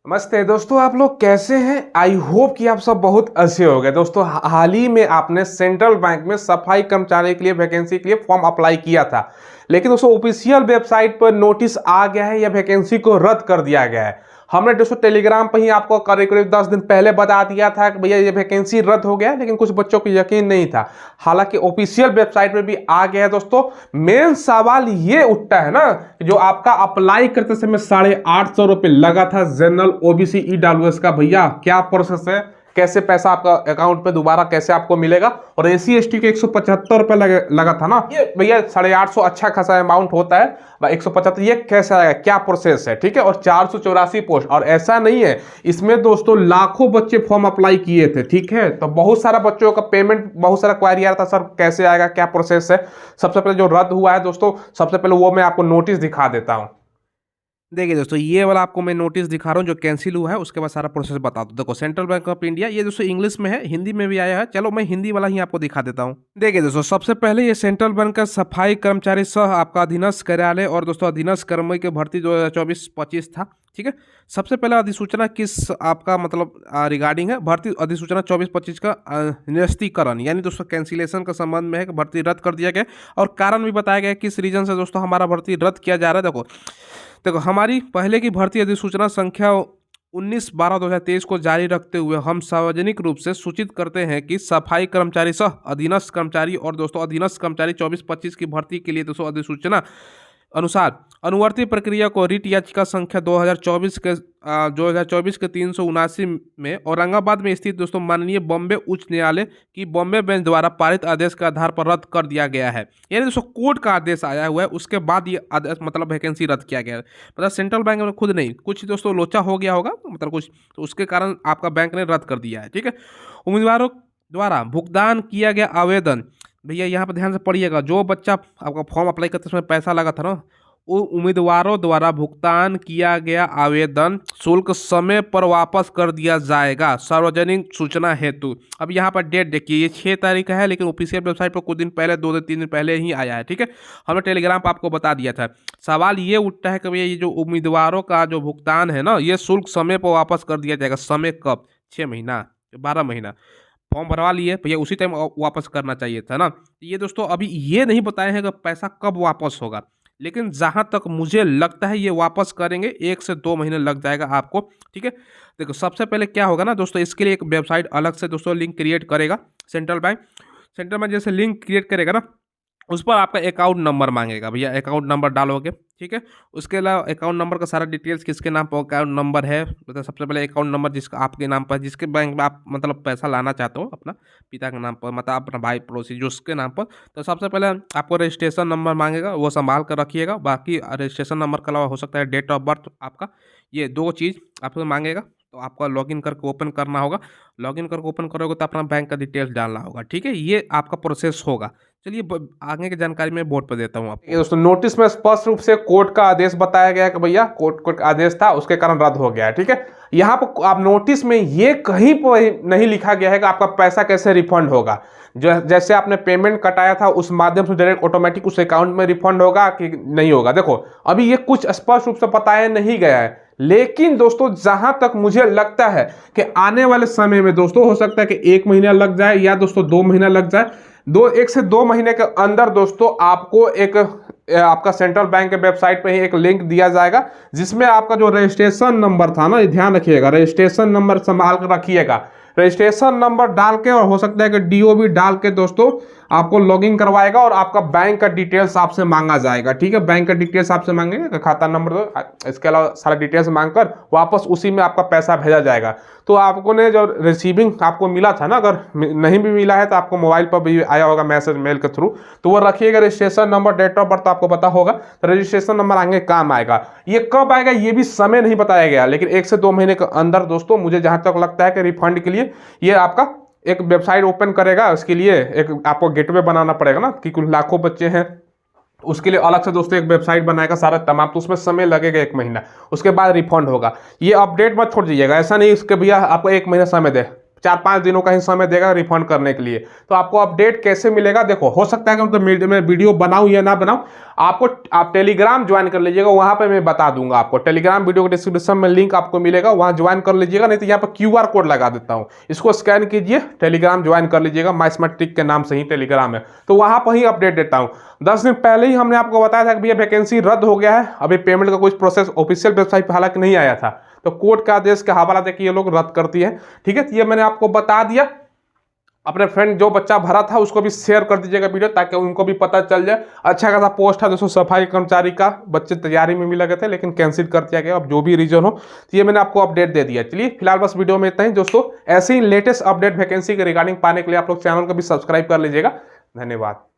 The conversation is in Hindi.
नमस्ते दोस्तों, आप लोग कैसे हैं। आई होप कि आप सब बहुत अच्छे हो गए। दोस्तों, हाल ही में आपने सेंट्रल बैंक में सफाई कर्मचारी के लिए वैकेंसी के लिए फॉर्म अप्लाई किया था, लेकिन दोस्तों ऑफिशियल वेबसाइट पर नोटिस आ गया है या वैकेंसी को रद्द कर दिया गया है। हमने दोस्तों टेलीग्राम पर ही आपको करीब करीब 10 दिन पहले बता दिया था कि भैया ये वैकेंसी रद्द हो गया है, लेकिन कुछ बच्चों को यकीन नहीं था। हालांकि ऑफिशियल वेबसाइट पर भी आ गया है। दोस्तों, मेन सवाल ये उठता है ना कि जो आपका अप्लाई करते समय 850 रुपये लगा था जनरल ओबीसी ईडब्ल्यूएस का, भैया क्या प्रोसेस है, कैसे पैसा आपका अकाउंट में दोबारा कैसे आपको मिलेगा। और एसी एसटी के 175 रुपये लगा था ना, ये भैया 850 अच्छा खासा अमाउंट होता है। 175 ये कैसे आएगा, क्या प्रोसेस है, ठीक है। और 484 पोस्ट, और ऐसा नहीं है, इसमें दोस्तों लाखों बच्चे फॉर्म अप्लाई किए थे, ठीक है। तो बहुत सारा बच्चों का पेमेंट, बहुत सारा क्वारी आ रहा था, सर कैसे आएगा, क्या प्रोसेस है। सबसे पहले जो रद्द हुआ है दोस्तों, सबसे पहले वो मैं आपको नोटिस दिखा देता हूँ। देखिए दोस्तों, ये वाला आपको मैं नोटिस दिखा रहा हूँ जो कैंसिल हुआ है, उसके बाद सारा प्रोसेस बता दो। देखो, सेंट्रल बैंक ऑफ इंडिया, ये दोस्तों इंग्लिश में है, हिंदी में भी आया है। चलो मैं हिंदी वाला ही आपको दिखा देता हूँ। देखिए दोस्तों, सबसे पहले ये सेंट्रल बैंक का सफाई कर्मचारी सह आपका अधीनस्थ कार्यालय और दोस्तों अधीनस्थ कर्मी की भर्ती 2024-25 था, ठीक है। सबसे पहला अधिसूचना किस आपका मतलब रिगार्डिंग है, भर्ती अधिसूचना 24-25 का निरस्तीकरण, यानी दोस्तों कैंसिलेशन का संबंध में है कि भर्ती रद्द कर दिया गया। और कारण भी बताया गया किस रीजन से दोस्तों हमारा भर्ती रद्द किया जा रहा है। देखो, हमारी पहले की भर्ती अधिसूचना संख्या 19/12/2023 को जारी रखते हुए हम सार्वजनिक रूप से सूचित करते हैं कि सफाई कर्मचारी सह अधीनस्थ कर्मचारी और दोस्तों अधीनस्थ कर्मचारी 24-25 की भर्ती के लिए दोस्तों अधिसूचना अनुसार अनुवर्ती प्रक्रिया को रिट याचिका संख्या 2024 के 379 में औरंगाबाद में स्थित दोस्तों माननीय बॉम्बे उच्च न्यायालय की बॉम्बे बेंच द्वारा पारित आदेश के आधार पर रद्द कर दिया गया है। यानी दोस्तों कोर्ट का आदेश आया हुआ है, उसके बाद ये आदेश मतलब वैकेंसी रद्द किया गया है। मतलब सेंट्रल बैंक में खुद नहीं, कुछ दोस्तों लोचा हो गया होगा, मतलब कुछ, तो उसके कारण आपका बैंक ने रद्द कर दिया है, ठीक है। उम्मीदवारों द्वारा भुगतान किया गया आवेदन, भैया यहाँ पर ध्यान से पढ़िएगा, जो बच्चा आपका फॉर्म अप्लाई करते समय पैसा लगा था ना, वो उम्मीदवारों द्वारा भुगतान किया गया आवेदन शुल्क समय पर वापस कर दिया जाएगा सार्वजनिक सूचना हेतु। अब यहाँ पर डेट देखिए, ये 6 तारीख का है, लेकिन ऑफिशियल वेबसाइट पर कुछ दिन पहले, 2 दिन 3 दिन पहले ही आया है, ठीक है। हमने टेलीग्राम पर आपको बता दिया था। सवाल ये उठता है कि भैया ये जो उम्मीदवारों का जो भुगतान है ना, ये शुल्क समय पर वापस कर दिया जाएगा। समय कब, 6 महीना, 12 महीना, फॉर्म भरवा लिए भैया, उसी टाइम वापस करना चाहिए था ना। ये दोस्तों अभी ये नहीं बताए हैं कि पैसा कब वापस होगा, लेकिन जहां तक मुझे लगता है ये वापस करेंगे, 1 से 2 महीने लग जाएगा आपको, ठीक है। देखो, सबसे पहले क्या होगा ना दोस्तों, इसके लिए एक वेबसाइट अलग से दोस्तों लिंक क्रिएट करेगा सेंट्रल बैंक जैसे लिंक क्रिएट करेगा ना, उस पर आपका अकाउंट नंबर मांगेगा। भैया अकाउंट नंबर डालोगे, ठीक है। उसके अलावा अकाउंट नंबर का सारा डिटेल्स, किसके नाम पर अकाउंट नंबर है, मतलब सबसे पहले अकाउंट नंबर जिसका आपके नाम पर, जिसके बैंक में आप मतलब पैसा लाना चाहते हो अपना पिता के नाम पर, मतलब अपना भाई पड़ोसी जो उसके नाम पर, तो सबसे पहले आपको रजिस्ट्रेशन नंबर मांगेगा, वो संभाल कर रखिएगा। बाकी रजिस्ट्रेशन नंबर के अलावा हो सकता है डेट ऑफ बर्थ आपका, ये 2 चीज़ आपको मांगेगा। तो आपका लॉगिन करके ओपन करना होगा। लॉगिन करके ओपन करोगे तो अपना बैंक का डिटेल्स डालना होगा, ठीक है। ये आपका प्रोसेस होगा। चलिए आगे की जानकारी मैं बोर्ड पर देता हूँ आपको। दोस्तों, नोटिस में स्पष्ट रूप से कोर्ट का आदेश बताया गया है कि भैया कोर्ट का आदेश था, उसके कारण रद्द हो गया है, ठीक है। यहाँ पर आप नोटिस में ये कहीं पर नहीं लिखा गया है कि आपका पैसा कैसे रिफंड होगा। जो जैसे आपने पेमेंट कटाया था उस माध्यम से डायरेक्ट ऑटोमेटिक उस अकाउंट में रिफंड होगा कि नहीं होगा। देखो, अभी ये कुछ स्पष्ट रूप से बताया नहीं गया है, लेकिन दोस्तों जहां तक मुझे लगता है कि आने वाले समय में दोस्तों हो सकता है कि 1 महीना लग जाए या दोस्तों 2 महीना लग जाए। 1 से 2 महीने के अंदर दोस्तों आपको एक आपका सेंट्रल बैंक के वेबसाइट पे ही एक लिंक दिया जाएगा, जिसमें आपका जो रजिस्ट्रेशन नंबर था ना, ध्यान रखिएगा, रजिस्ट्रेशन नंबर संभाल कर रखिएगा। रजिस्ट्रेशन नंबर डाल के, और हो सकता है कि डीओबी डाल के दोस्तों आपको लॉगिन करवाएगा और आपका बैंक का डिटेल्स आपसे मांगा जाएगा, ठीक है। बैंक का डिटेल्स आपसे मांगेगा, खाता नंबर दो, इसके अलावा सारा डिटेल्स मांगकर वापस उसी में आपका पैसा भेजा जाएगा। तो आपको ने जो रिसीविंग आपको मिला था ना, अगर नहीं भी मिला है तो आपको मोबाइल पर भी आया होगा मैसेज मेल के थ्रू, तो वो रखिएगा। Registration number, date of birth आपको पता होगा, तो रजिस्ट्रेशन नंबर आगे काम आएगा। ये कब आएगा ये भी समय नहीं बताया गया, लेकिन 1 से 2 महीने के अंदर दोस्तों मुझे जहां तक लगता है कि रिफंड के लिए ये आपका एक वेबसाइट ओपन करेगा। उसके लिए एक आपको गेटवे बनाना पड़ेगा ना, कि कुछ लाखों बच्चे हैं, उसके लिए अलग से दोस्तों एक वेबसाइट बनाएगा सारा तमाम, तो उसमें समय लगेगा 1 महीना, उसके बाद रिफंड होगा। ये अपडेट मत छोड़ दीजिएगा, ऐसा नहीं इसके भैया आपको 1 महीना समय दे, 4-5 दिनों का ही समय देगा रिफंड करने के लिए। तो आपको अपडेट कैसे मिलेगा, देखो हो सकता है कि मैं वीडियो बनाऊं या ना बनाऊं, आप टेलीग्राम ज्वाइन कर लीजिएगा, वहां पे मैं बता दूंगा आपको। टेलीग्राम वीडियो के डिस्क्रिप्शन में लिंक आपको मिलेगा, वहां ज्वाइन कर लीजिएगा, नहीं तो यहाँ पर QR कोड लगा देता हूँ, इसको स्कैन कीजिए, टेलीग्राम ज्वाइन कर लीजिएगा। माई स्मार्ट ट्रिक के नाम से ही टेलीग्राम है, तो वहां पर ही अपडेट देता हूँ। 10 दिन पहले ही हमने आपको बताया था कि भैया वैकेंसी रद्द हो गया है, अभी पेमेंट का कुछ प्रोसेस ऑफिशियल वेबसाइट पर हालांकि नहीं आया था, तो कोर्ट का आदेश के हवाला देकर ये लोग रद्द करती है। ठीक है, तो ये मैंने आपको बता दिया। अपने फ्रेंड जो बच्चा भरा था उसको भी शेयर कर दीजिएगा वीडियो, ताकि उनको भी पता चल जाए। अच्छा खासा पोस्ट था दोस्तों सफाई कर्मचारी का, बच्चे तैयारी में भी लगे थे लेकिन कैंसिल कर दिया गया, अब जो भी रीजन हो। तो ये मैंने आपको अपडेट दे दिया। चलिए फिलहाल बस वीडियो में इतना ही दोस्तों। ऐसे ही लेटेस्ट अपडेट वैकेंसी के रिगार्डिंग पाने के लिए आप लोग चैनल को भी सब्सक्राइब कर लीजिएगा। धन्यवाद।